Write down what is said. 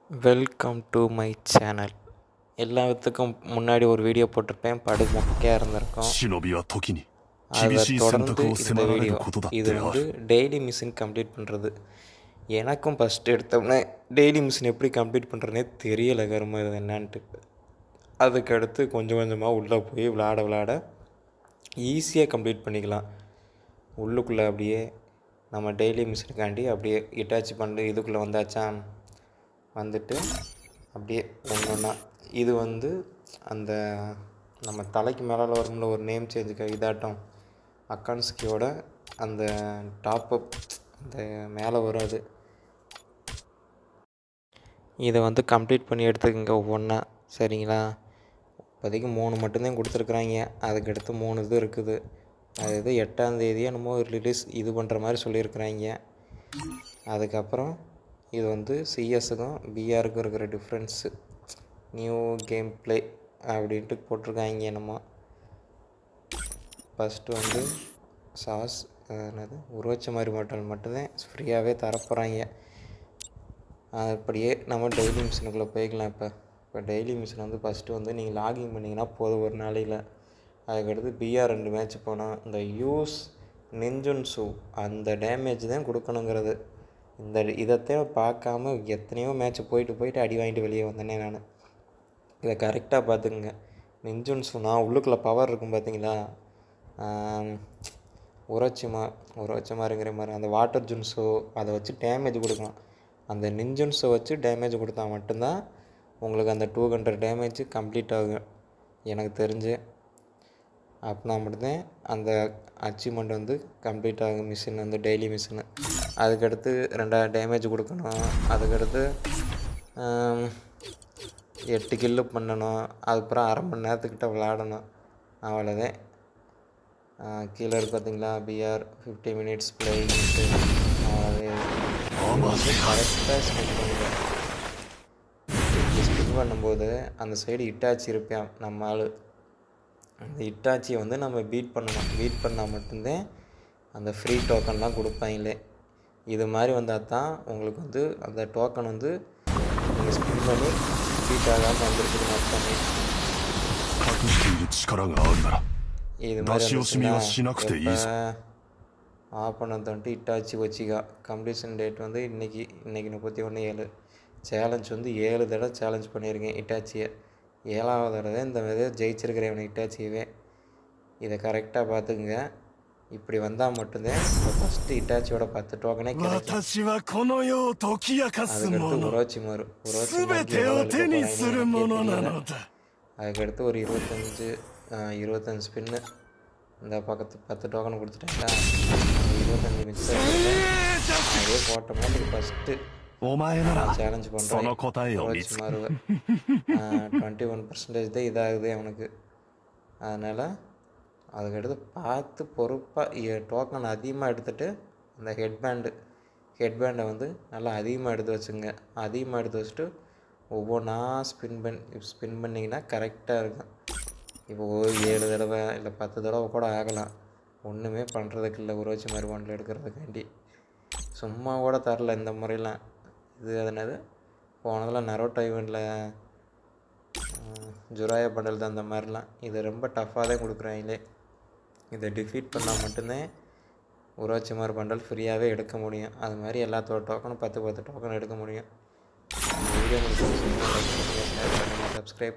Welcome to my channel. எல்லாத்துக்கும் முன்னாடி ஒரு வீடியோ போட்டிருப்பேன், படு மொக்கையாக இருந்திருக்கும். அதை தொடர்ந்து இந்த வீடியோ இது வந்து டெய்லி மிஷின் கம்ப்ளீட் பண்ணுறது. எனக்கும் ஃபஸ்ட்டு எடுத்தோம்னா டெய்லி மிஷின் எப்படி கம்ப்ளீட் பண்ணுறதுனே தெரியலை, கருமை இது என்னான்ட்டு. அதுக்கடுத்து கொஞ்சம் கொஞ்சமாக உள்ளே போய் விளாட ஈஸியாக கம்ப்ளீட் பண்ணிக்கலாம். உள்ளுக்குள்ளே அப்படியே நம்ம டெய்லி மிஷினுக்காண்டி அப்படியே இட்டாச்சி பண்ணி இதுக்குள்ளே வந்தாச்சா, வந்துட்டு அப்படியே ஒன்று ஒன்றா இது வந்து அந்த நம்ம தலைக்கு மேலே வரும்ல ஒரு நேம் சேஞ்சுக்க இதாட்டம் அக்கான்ஸ்கியோட அந்த டாப்அப் அந்த மேலே வரும். அது இதை வந்து கம்ப்ளீட் பண்ணி எடுத்துக்கங்க ஒவ்வொன்றா, சரிங்களா? இப்போதைக்கு 3 மட்டும்தான் கொடுத்துருக்குறாங்க. அதுக்கடுத்து 3 இது இருக்குது. அது இது 8ஆம் தேதி என்னமோ ரிலீஸ் இது பண்ணுற மாதிரி சொல்லியிருக்கிறாங்க. அதுக்கப்புறம் இது வந்து சிஎஸ்ஸுக்கும் பிஆருக்கும் இருக்கிற டிஃப்ரென்ஸு, நியூ கேம் ப்ளே அப்படின்ட்டு போட்டிருக்காங்க. என்னமோ ஃபஸ்ட்டு வந்து சாஸ் என்னது உருவச்ச மாதிரி மட்டும்தான் ஃப்ரீயாகவே தரப்போகிறாங்க. அப்படியே நம்ம டெய்லி மிஷினுக்குள்ளே போய்க்கலாம். இப்போ டெய்லி மிஷின் வந்து ஃபஸ்ட்டு வந்து நீங்கள் லாகின் பண்ணிங்கன்னா போதும் ஒரு நாளையில். அதுக்கடுத்து பிஆர் 2 மேட்ச் போனால் இந்த யூஸ் நெஞ்சுன்சு அந்த டேமேஜ் தான் கொடுக்கணுங்கிறது. இதைத்தான் பார்க்காம எத்தனையோ மேட்ச் போயிட்டு அடி வாங்கிட்டு வெளியே வந்தேனே நான். இதை கரெக்டாக பார்த்துக்குங்க. நெஞ்சுன்சுனா உள்ளுக்குள்ளே பவர் இருக்கும் பார்த்தீங்களா, உரச்சிமாருங்கிற மாதிரி அந்த வாட்டர் ஜுன்ஸோ அதை வச்சு டேமேஜ் கொடுக்கலாம். அந்த நெஞ்சுன்ஸை வச்சு டேமேஜ் கொடுத்தா மட்டும்தான் உங்களுக்கு அந்த 200 டேமேஜ் கம்ப்ளீட் ஆகும் எனக்கு தெரிஞ்சு. அப்படின்னா மட்டும்தான் அந்த அச்சீவ்மெண்ட் வந்து கம்ப்ளீட் ஆகும் மிஷின் வந்து டெய்லி மிஷினு. அதுக்கடுத்து 2000 டேமேஜ் கொடுக்கணும். அதுக்கடுத்து 8 கில்லு பண்ணணும். அதுக்கப்புறம் அரை மணி நேரத்துக்கிட்ட விளாடணும். அவ்வளோதான். கீழே இருக்கு பார்த்தீங்களா, பிஆர் 50 மினிட்ஸ் பிளேயிங்ட்டு. அவ்வளோதான். கரெக்டாக ஸ்பெண்ட் பண்ணுவேன். ஸ்பெண்ட் பண்ணும்போது அந்த சைடு இட்டாச்சி இருப்பேன் நம்ம ஆள். அந்த இட்டாச்சியை வந்து நம்ம பீட் பண்ணணும். பீட் பண்ணால் மட்டும்தான் அந்த ஃப்ரீ டோக்கன்லாம் கொடுப்பாங்களே. இது மாதிரி வந்தால் தான் உங்களுக்கு வந்து அந்த டோக்கன் வந்து நீங்கள் ஸ்பெண்ட் பண்ணி பீட் ஆகாமல் வந்துருக்குதுன்னு அர்த்தமே. இது மாதிரி ஆப்பனத்தை வந்துட்டு இட்டாச்சி வச்சிக்கா. கம்ப்ளீஷன் டேட் வந்து இன்றைக்கி 31/7. சேலஞ்ச் வந்து 7 தடவை சேலஞ்ச் பண்ணியிருக்கேன் இட்டாச்சியை. 7ஆவது தடவை இந்த மாதிரி ஜெயிச்சிருக்கிறேன் இவனை இட்டாச்சியவே. இதை கரெக்டாக பார்த்துக்குங்க. இப்படி வந்தால் மட்டும்தான் இப்போ ஃபஸ்ட்டு இட்டாச்சியோட 10 டோக்கனே கிடைக்கும். அதுக்கடுத்து உரோச்சிமாரு அதுக்கடுத்து ஒரு 25 ஸ்பின்னு இந்த பக்கத்து 10 டோக்கன் கொடுத்துட்டாங்களா, 25 மிக்சர் அதே போட்டோம்னா இது ஃபஸ்ட்டு சேலஞ்ச் பண்ணுறேன். உரோச்சிமாருவை 21% தான் இதாகுது அவனுக்கு. அதனால் அதுக்கடுத்து பார்த்து பொறுப்பாக டோக்கன் அதிகமாக எடுத்துகிட்டு அந்த ஹெட்பேண்டை வந்து நல்லா அதிகமாக எடுத்து வச்சுங்க. அதிகமாக எடுத்து வச்சுட்டு ஒவ்வொன்றா ஸ்பின் பண்ணிங்கன்னா கரெக்டாக இருக்கும். இப்போ ஒரு 7 தடவை இல்லை 10 தடவை கூட ஆகலாம். ஒன்றுமே பண்ணுறதுக்கு இல்லை உரோச்சி மாதிரி பண்டில் எடுக்கிறதுக்காண்டி. சும்மா கூட தரல இந்த முறையெல்லாம். இது அதனது போனதில் நரோட்டோ ஈவெண்ட்டில் ஜுராயா பண்டல் தான் அந்த மாதிரிலாம். இது ரொம்ப டஃப்பாக தான் கொடுக்குறாங்களே. இதை டிஃபீட் பண்ணால் மட்டும்தான் உரோச்சிமார் பண்டல் ஃப்ரீயாகவே எடுக்க முடியும். அது மாதிரி எல்லாத்தோட டோக்கனும் 10 டோக்கன் எடுக்க முடியும். வீடியோ உங்களுக்கு சப்ஸ்கிரைப்